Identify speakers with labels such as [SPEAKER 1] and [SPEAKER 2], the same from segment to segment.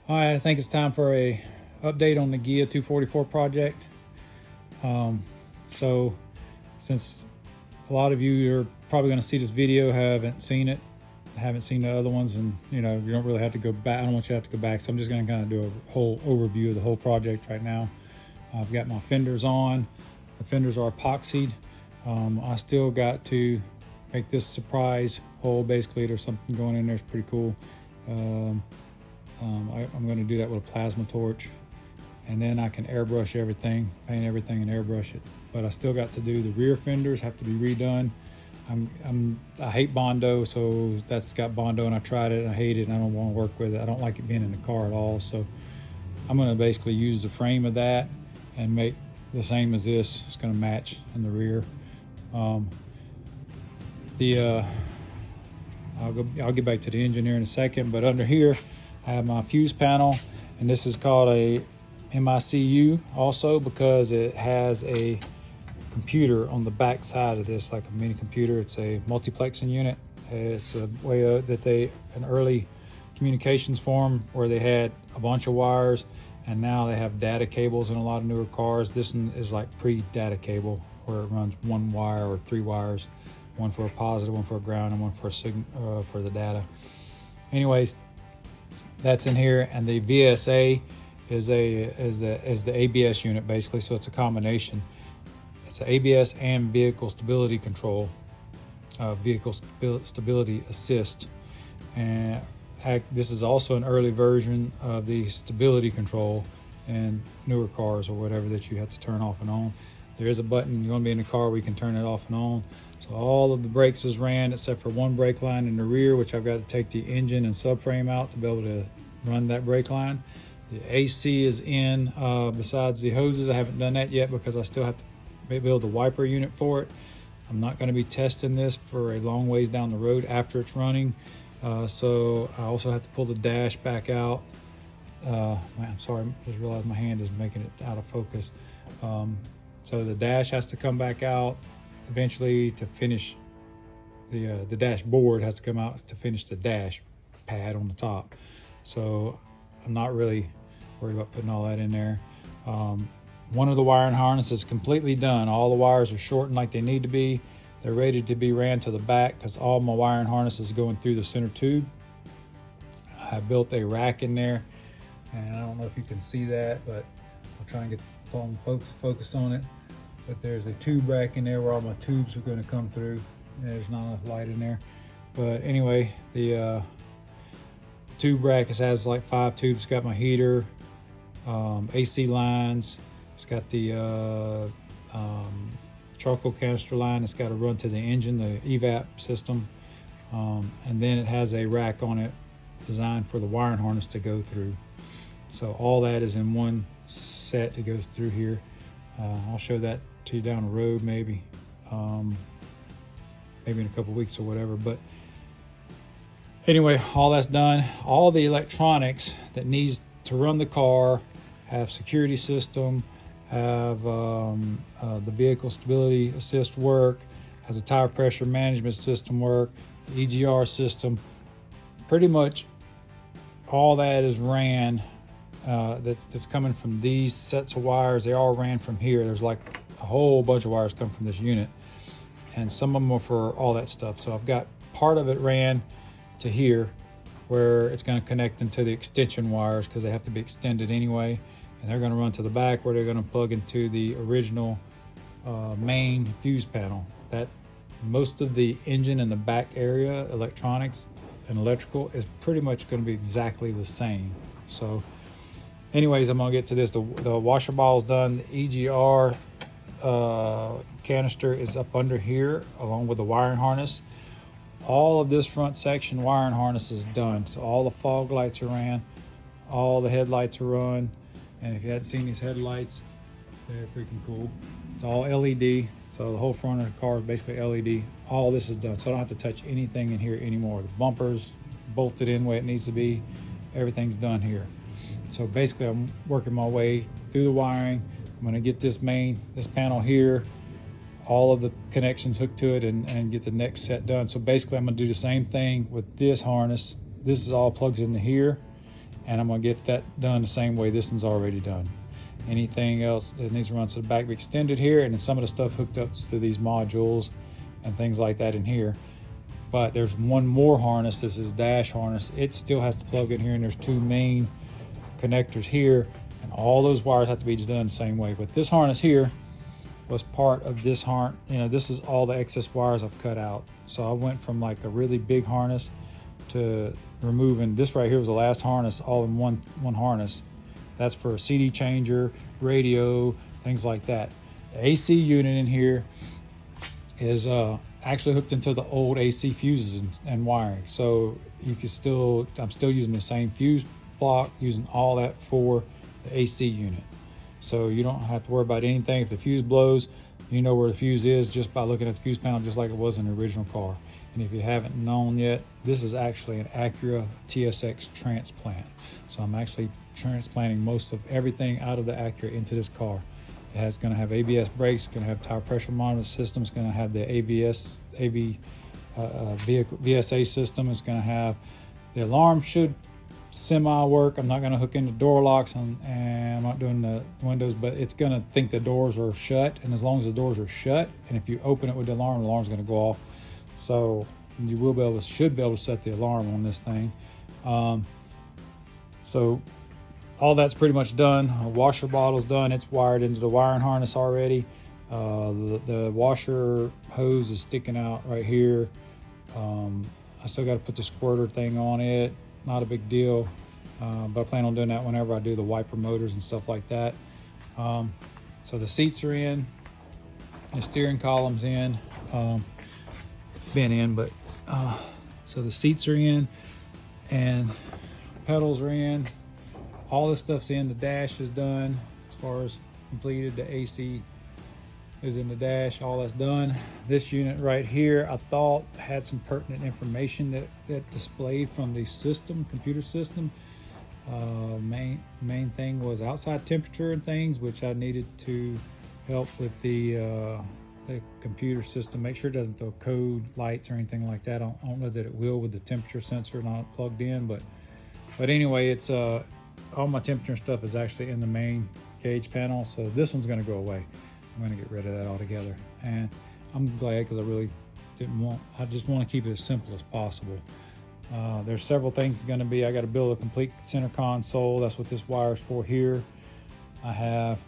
[SPEAKER 1] All right, I think it's time for a update on the Ghia 244 project. So since a lot of you are probably going to see this video, haven't seen the other ones, and you don't really have to go back. I don't want you to have to go back, so I'm just going to kind of do a whole overview of the whole project right now. I've got my fenders on. The fenders are epoxied. I still got to make this surprise hole. Basically, there's something going in there. It's pretty cool. I'm going to do that with a plasma torch, and then I can airbrush everything, paint everything and airbrush it. But I still got to do the rear fenders, have to be redone. I hate Bondo, so that's got Bondo, and I tried it and I hate it and I don't want to work with it. I don't like it being in the car at all. So I'm going to basically use the frame of that and make the same as this. It's going to match in the rear. I'll get back to the engine here in a second, but under here I have my fuse panel, and this is called a MICU also because it has a computer on the back side of this, like a mini computer. It's a multiplexing unit. It's a way that an early communications form where they had a bunch of wires, and now they have data cables in a lot of newer cars. This one is like pre-data cable, where it runs one wire or three wires, one for a positive, one for a ground, and one for a for the data. Anyways, that's in here, and the VSA is the ABS unit basically. So it's a combination. It's an ABS and vehicle stability control, vehicle stability assist, and this is also an early version of the stability control in newer cars or whatever that you have to turn off and on. There is a button, you want to be in the car where you can turn it off and on. So all of the brakes is ran except for one brake line in the rear, which I've got to take the engine and subframe out to be able to run that brake line. The AC is in besides the hoses. I haven't done that yet because I still have to build the wiper unit for it. I'm not going to be testing this for a long ways down the road after it's running. So I also have to pull the dash back out. I'm sorry, I just realized my hand is making it out of focus. So the dash has to come back out eventually to finish the dashboard has to come out to finish the dash pad on the top. So I'm not really worried about putting all that in there. One of the wiring harnesses is completely done. All the wires are shortened like they need to be. They're ready to be ran to the back because all my wiring harness is going through the center tube. I built a rack in there, and I don't know if you can see that, but I'll try and get focus on it. But there's a tube rack in there where all my tubes are going to come through. There's not enough light in there, but anyway, the tube rack has like 5 tubes. It's got my heater, AC lines. It's got the charcoal canister line. It's got to run to the engine, the evap system, and then it has a rack on it designed for the wiring harness to go through. So all that is in one set that goes through here. I'll show that to you down the road, maybe in a couple weeks or whatever. But anyway, all that's done. All the electronics that needs to run the car, have security system, have the vehicle stability assist work, has a tire pressure management system work, the EGR system. Pretty much all that is ran. That's coming from these sets of wires. They all ran from here. There's like a whole bunch of wires come from this unit, and some of them are for all that stuff. So I've got part of it ran to here where it's going to connect into the extension wires because they have to be extended anyway, and they're going to run to the back where they're going to plug into the original main fuse panel. That most of the engine in the back area, electronics and electrical, is pretty much going to be exactly the same. So anyways, I'm gonna get to this. The washer ball is done. The EGR canister is up under here along with the wiring harness. All of this front section wiring harness is done. So all the fog lights are ran, all the headlights are run. And if you hadn't seen these headlights, they're freaking cool. It's all LED. So the whole front of the car is basically LED. All this is done. So I don't have to touch anything in here anymore. The bumper's bolted in where it needs to be. Everything's done here. So basically I'm working my way through the wiring. I'm gonna get this panel here, all of the connections hooked to it, and get the next set done. So basically I'm gonna do the same thing with this harness. This is all plugs into here, and I'm gonna get that done the same way this one's already done. Anything else that needs to run to the back be extended here, and then some of the stuff hooked up to these modules and things like that in here. But there's one more harness. This is dash harness. It still has to plug in here, and there's two main connectors here, and all those wires have to be done the same way. But this harness here was part of this harness. You know, this is all the excess wires I've cut out. So I went from like a really big harness to removing this right here was the last harness, all in one harness. That's for a CD changer, radio, things like that. The AC unit in here is actually hooked into the old AC fuses and wiring. So you can still, I'm still using the same fuse block, using all that for the AC unit. So you don't have to worry about anything. If the fuse blows, you know where the fuse is just by looking at the fuse panel, just like it was in the original car. And if you haven't known yet, this is actually an Acura TSX transplant. So I'm actually transplanting most of everything out of the Acura into this car. It's going to have ABS brakes, going to have tire pressure monitoring system, it's going to have the VSA system, it's going to have the alarm should semi work. I'm not going to hook into door locks and I'm not doing the windows, but it's going to think the doors are shut, and as long as the doors are shut, and if you open it with the alarm's going to go off. So you will be able to, should be able to set the alarm on this thing. So all that's pretty much done. A washer bottle's done. It's wired into the wiring harness already. The washer hose is sticking out right here. I still got to put the squirter thing on it. Not a big deal, but I plan on doing that whenever I do the wiper motors and stuff like that. So the seats are in, the steering column's in, it's been in, but so the seats are in and pedals are in. All this stuff's in. The dash is done as far as completed. The AC is in the dash. All that's done. This unit right here, I thought had some pertinent information that displayed from the system, computer system. Main thing was outside temperature and things, which I needed to help with the computer system. Make sure it doesn't throw code lights or anything like that. I don't know that it will with the temperature sensor not plugged in, but anyway, it's all my temperature stuff is actually in the main gauge panel. So this one's going to go away. I'm going to get rid of that altogether, and I'm glad, because I really I just want to keep it as simple as possible. There's several things it's going to be. I got to build a complete center console. That's what this wire is for here. I have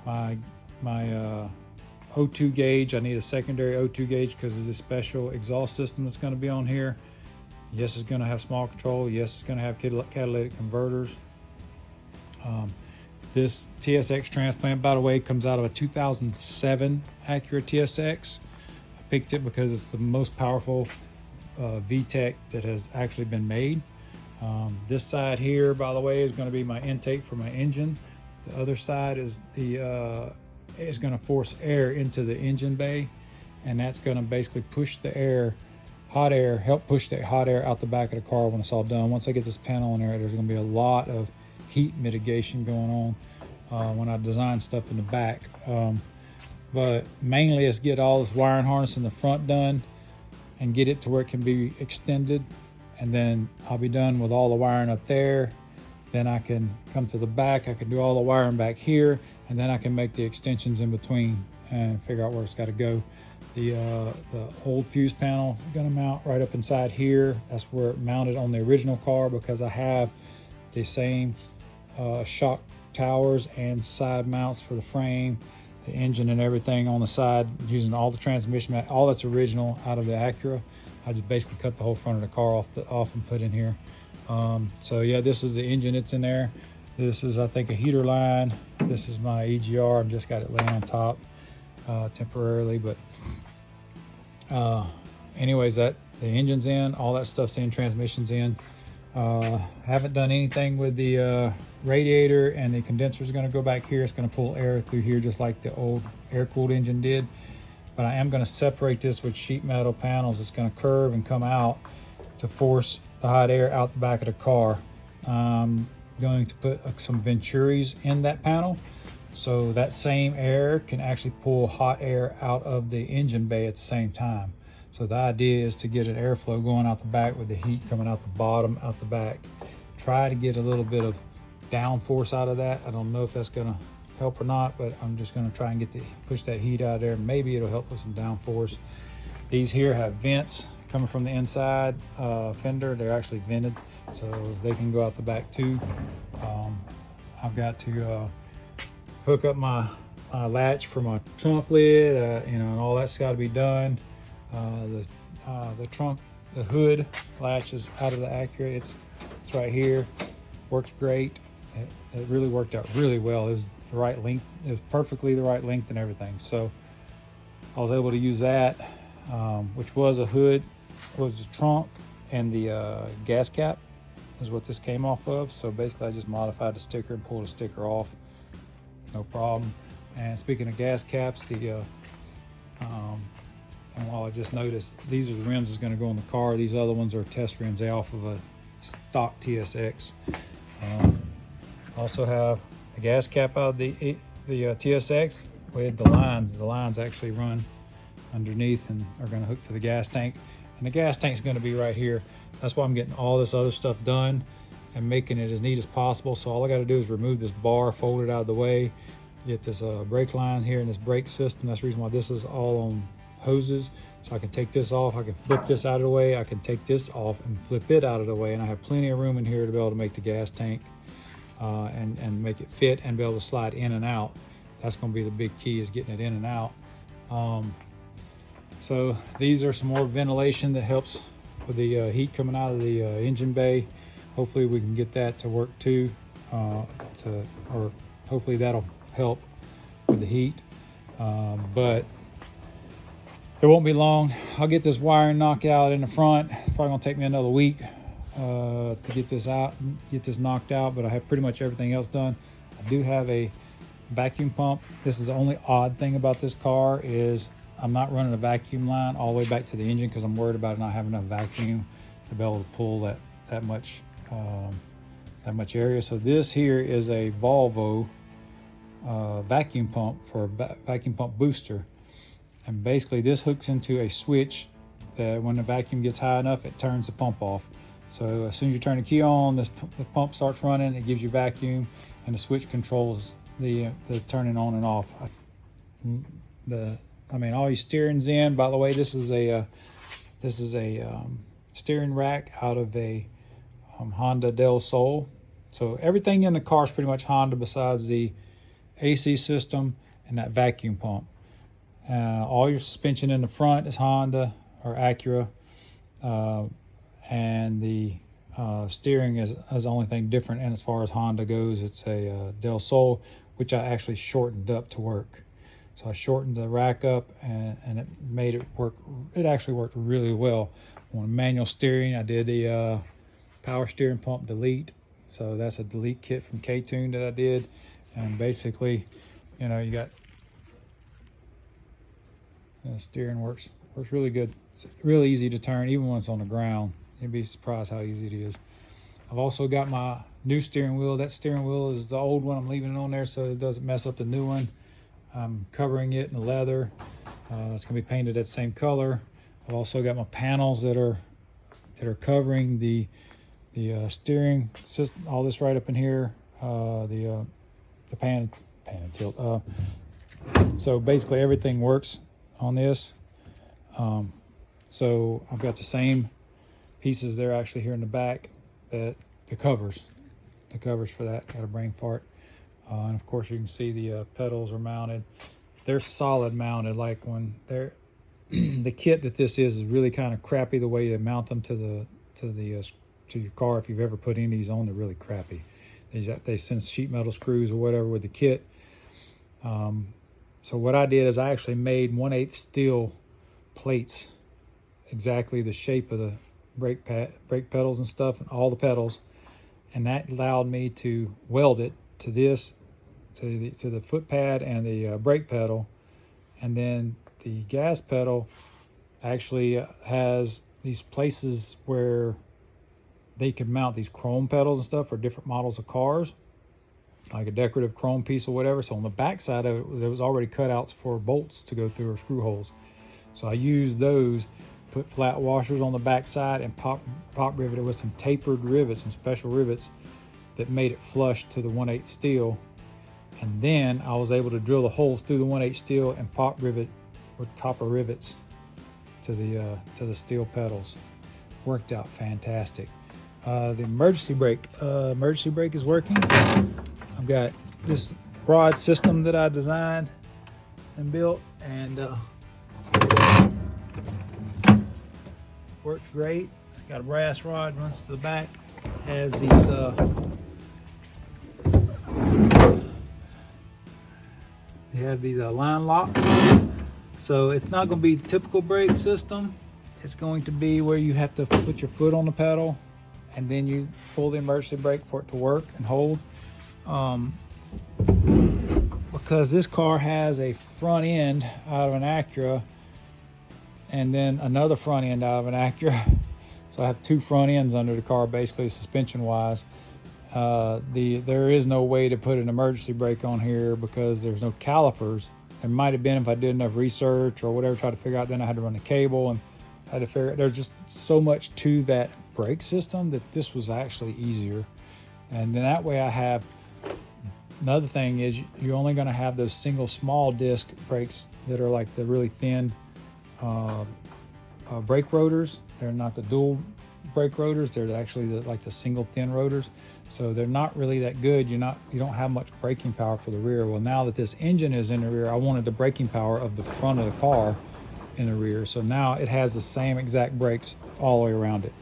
[SPEAKER 1] my O2 gauge. I need a secondary O2 gauge because of this special exhaust system that's going to be on here. Yes, it's going to have small control. Yes, it's going to have catalytic converters. This TSX transplant, by the way, comes out of a 2007 Acura TSX. I picked it because it's the most powerful VTEC that has actually been made. This side here, by the way, is going to be my intake for my engine. The other side is is going to force air into the engine bay, and that's going to basically push the air, hot air, help push the hot air out the back of the car when it's all done. Once I get this panel in there, there's going to be a lot of heat mitigation going on when I design stuff in the back. But mainly let's get all this wiring harness in the front done and get it to where it can be extended, and then I'll be done with all the wiring up there. Then I can come to the back, I can do all the wiring back here, and then I can make the extensions in between and figure out where it's got to go. The old fuse panel is going to mount right up inside here. That's where it mounted on the original car, because I have the same shock towers and side mounts for the frame, the engine and everything on the side, using all the transmission, all that's original out of the Acura. I just basically cut the whole front of the car off and put in here. So yeah, this is the engine, it's in there. This is, I think, a heater line. This is my EGR. I've just got it laying on top temporarily, but anyways, the engine's in, all that stuff's in, transmission's in. Haven't done anything with the radiator, and the condenser is going to go back here. It's going to pull air through here just like the old air-cooled engine did. But I am going to separate this with sheet metal panels. It's going to curve and come out to force the hot air out the back of the car. I'm going to put some Venturis in that panel, so that same air can actually pull hot air out of the engine bay at the same time. So the idea is to get an airflow going out the back with the heat coming out the bottom, out the back. try to get a little bit of downforce out of that. I don't know if that's gonna help or not, but I'm just gonna try and push that heat out of there. Maybe it'll help with some downforce. These here have vents coming from the inside fender. They're actually vented, so they can go out the back too. I've got to hook up my latch for my trunk lid, you know, and all that's got to be done. The hood latch is out of the Acura. It's right here. Works great. It really worked out really well. It was the right length. It was perfectly the right length and everything. So I was able to use that, which was a hood, was the trunk, and the gas cap is what this came off of. So basically I just modified the sticker and pulled the sticker off. No problem. And speaking of gas caps, and while I just noticed, these are the rims that's going to go in the car. These other ones are test rims. They're off of a stock TSX. Also have a gas cap out of the TSX with the lines. The lines actually run underneath and are going to hook to the gas tank. And the gas tank is going to be right here. That's why I'm getting all this other stuff done and making it as neat as possible. So all I got to do is remove this bar, fold it out of the way, get this brake line here and this brake system. That's the reason why this is all on hoses. So I can take this off, I can flip this out of the way, I can take this off and flip it out of the way, and I have plenty of room in here to be able to make the gas tank and make it fit and be able to slide in and out. That's going to be the big key, is getting it in and out. So these are some more ventilation that helps with the heat coming out of the engine bay. Hopefully we can get that to work too, or hopefully that'll help with the heat. But it won't be long. I'll get this wiring knocked out in the front. It's probably gonna take me another week to get this knocked out, but I have pretty much everything else done. I do have a vacuum pump. This is the only odd thing about this car, is I'm not running a vacuum line all the way back to the engine because I'm worried about not having enough vacuum to be able to pull that much area. So this here is a Volvo vacuum pump for a vacuum pump booster. And basically this hooks into a switch that when the vacuum gets high enough, it turns the pump off. So as soon as you turn the key on, the pump starts running, it gives you vacuum, and the switch controls the turning on and off. All your steering's in. By the way, this is a steering rack out of a Honda Del Sol. So everything in the car is pretty much Honda besides the AC system and that vacuum pump. All your suspension in the front is Honda or Acura, and the steering is the only thing different. And as far as Honda goes, it's a Del Sol, which I actually shortened up to work. So I shortened the rack up and it made it work. It actually worked really well. On manual steering, I did the power steering pump delete. So that's a delete kit from K-Tune that I did. And basically, you know, you got the steering works really good. It's really easy to turn, even when it's on the ground. You'd be surprised how easy it is. I've also got my new steering wheel. That steering wheel is the old one. I'm leaving it on there so it doesn't mess up the new one. I'm covering it in leather. It's gonna be painted that same color. I've also got my panels that are covering the steering system. All this right up in here. The pan and tilt. So basically everything works on this. So I've got the same pieces there actually here in the back, that the covers for that. Got a brain fart. And of course you can see the pedals are mounted. They're solid mounted. Like when they're the kit that this is really kind of crappy the way they mount them to your car. If you've ever put any of these on, they're really crappy. They send sheet metal screws or whatever with the kit. So what I did is I actually made 1/8 steel plates, exactly the shape of the brake pedals and stuff, and all the pedals, and that allowed me to weld it to this, to the foot pad and the brake pedal. And then the gas pedal actually has these places where they could mount these chrome pedals and stuff for different models of cars, like a decorative chrome piece or whatever. So on the back side of it, there was already cutouts for bolts to go through, or screw holes. So I used those put flat washers on the back side and pop riveted with some tapered rivets, some special rivets that made it flush to the 1/8 steel. And then I was able to drill the holes through the 1/8 steel and pop rivet with copper rivets to the steel pedals. Worked out fantastic. The emergency brake is working. I've got this rod system that I designed and built, and works great. Got a brass rod, runs to the back, has these they have these line locks. So it's not going to be the typical brake system. It's going to be where you have to put your foot on the pedal and then you pull the emergency brake for it to work and hold. Because this car has a front end out of an Acura and then another front end out of an Acura. So I have two front ends under the car, basically suspension wise. There is no way to put an emergency brake on here because there's no calipers. There might have been if I did enough research or whatever, try to figure out. Then I had to run the cable and had to figure. There's just so much to that brake system that this was actually easier. And then that way I have. Another thing is you're only going to have those single small disc brakes that are like the really thin brake rotors. They're not the dual brake rotors. They're actually like the single thin rotors. So they're not really that good. You don't have much braking power for the rear. Well, now that this engine is in the rear, I wanted the braking power of the front of the car in the rear. So now it has the same exact brakes all the way around it.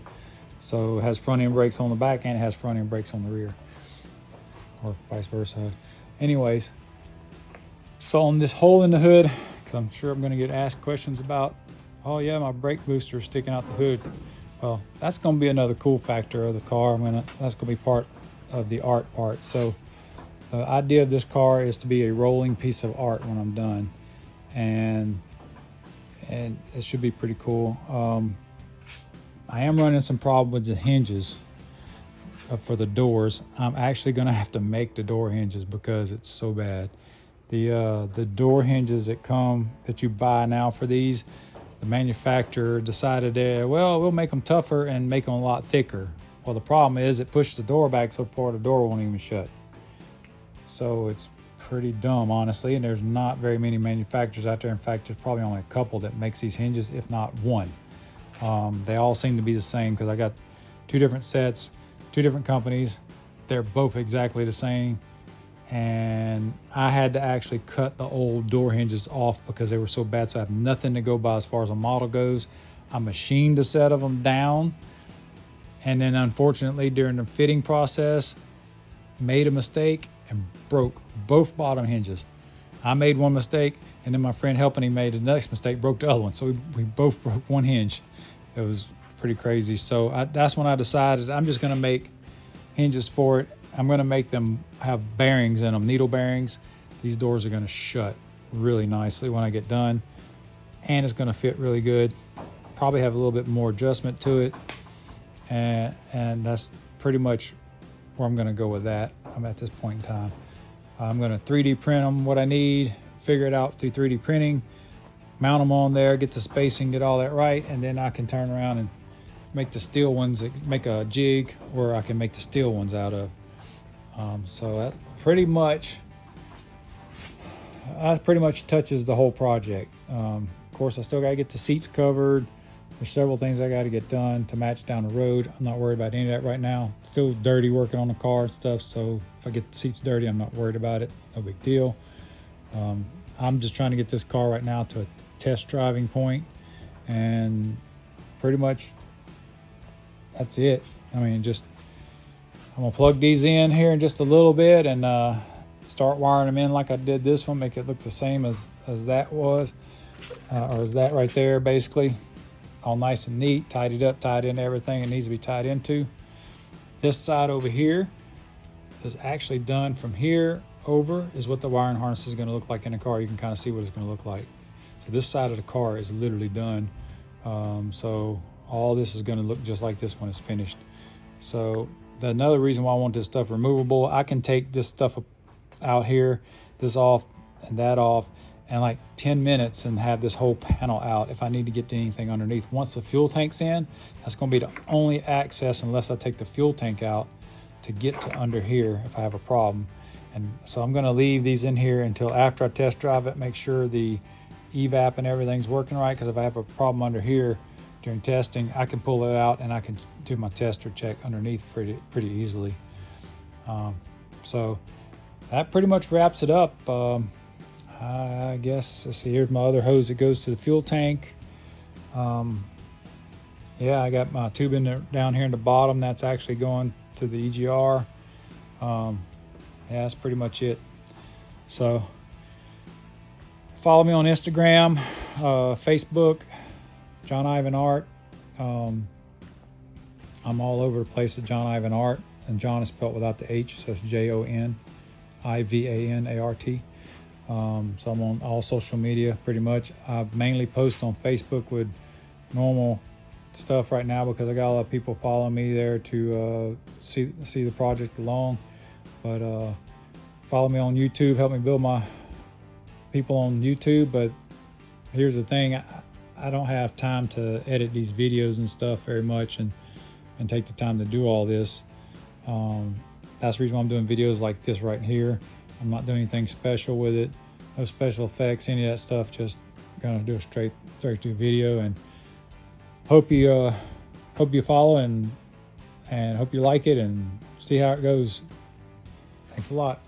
[SPEAKER 1] So it has front end brakes on the back and it has front end brakes on the rear, or vice versa. Anyways, so on this hole in the hood, because I'm sure I'm going to get asked questions about, oh yeah, my brake booster is sticking out the hood. Well, that's going to be another cool factor of the car. That's going to be part of the art part. So the idea of this car is to be a rolling piece of art when I'm done, and it should be pretty cool. I am running some problem with the hinges for the doors. I'm actually going to have to make the door hinges because it's so bad. The door hinges that you buy now for these, the manufacturer decided well, we'll make them tougher and make them a lot thicker. Well, the problem is it pushed the door back so far the door won't even shut. So it's pretty dumb, honestly, and there's not very many manufacturers out there. In fact, there's probably only a couple that makes these hinges, if not one. They all seem to be the same because I got two different sets, two different companies. They're both exactly the same. And I had to actually cut the old door hinges off because they were so bad. So I have nothing to go by as far as a model goes. I machined a set of them down. And then unfortunately during the fitting process, made a mistake and broke both bottom hinges. I made one mistake and then my friend helping me made the next mistake, broke the other one. So we both broke one hinge. It was pretty crazy. So that's when I decided I'm just gonna make hinges for it. I'm going to make them have bearings in them, needle bearings. These doors are going to shut really nicely when I get done, and it's going to fit really good. Probably have a little bit more adjustment to it, and that's pretty much where I'm going to go with that. I'm at this point in time. I'm going to 3D print them what I need, figure it out through 3D printing, mount them on there, get the spacing, get all that right, and then I can turn around and make the steel ones, make a jig where I can make the steel ones out of. So that pretty much touches the whole project. Of course, I still got to get the seats covered. There's several things I got to get done to match down the road. I'm not worried about any of that right now. Still dirty working on the car and stuff, so if I get the seats dirty, I'm not worried about it. No big deal. I'm just trying to get this car right now to a test driving point, and pretty much that's it. I mean, I'm gonna plug these in here in just a little bit and start wiring them in like I did this one, make it look the same as that was, or as that right there, basically. All nice and neat, tidied up, tied into everything it needs to be tied into. This side over here is actually done. From here over is what the wiring harness is gonna look like in the car. You can kind of see what it's gonna look like. So this side of the car is literally done. So all this is gonna look just like this when it's finished. So another reason why I want this stuff removable, I can take this stuff out here, this off and that off, in like 10 minutes and have this whole panel out if I need to get to anything underneath. Once the fuel tank's in, that's going to be the only access unless I take the fuel tank out to get to under here if I have a problem. And so I'm going to leave these in here until after I test drive it, make sure the evap and everything's working right, because if I have a problem under here during testing, I can pull it out and I can do my tester check underneath pretty easily. So that pretty much wraps it up. I guess, let's see, here's my other hose that goes to the fuel tank. Yeah, I got my tube in there, down here in the bottom. That's actually going to the EGR. Yeah, that's pretty much it. So follow me on Instagram, Facebook, John Ivan Art. I'm all over the place at John Ivan Art, and John is spelled without the H, so it's JONIVANART. So I'm on all social media pretty much. I mainly post on Facebook with normal stuff right now because I got a lot of people following me there to see the project along. But follow me on YouTube, help me build my people on YouTube. But here's the thing, I don't have time to edit these videos and stuff very much and take the time to do all this. That's the reason why I'm doing videos like this right here. I'm not doing anything special with it, no special effects, any of that stuff. Just gonna do a straight through video, and hope you follow and hope you like it and see how it goes. Thanks a lot.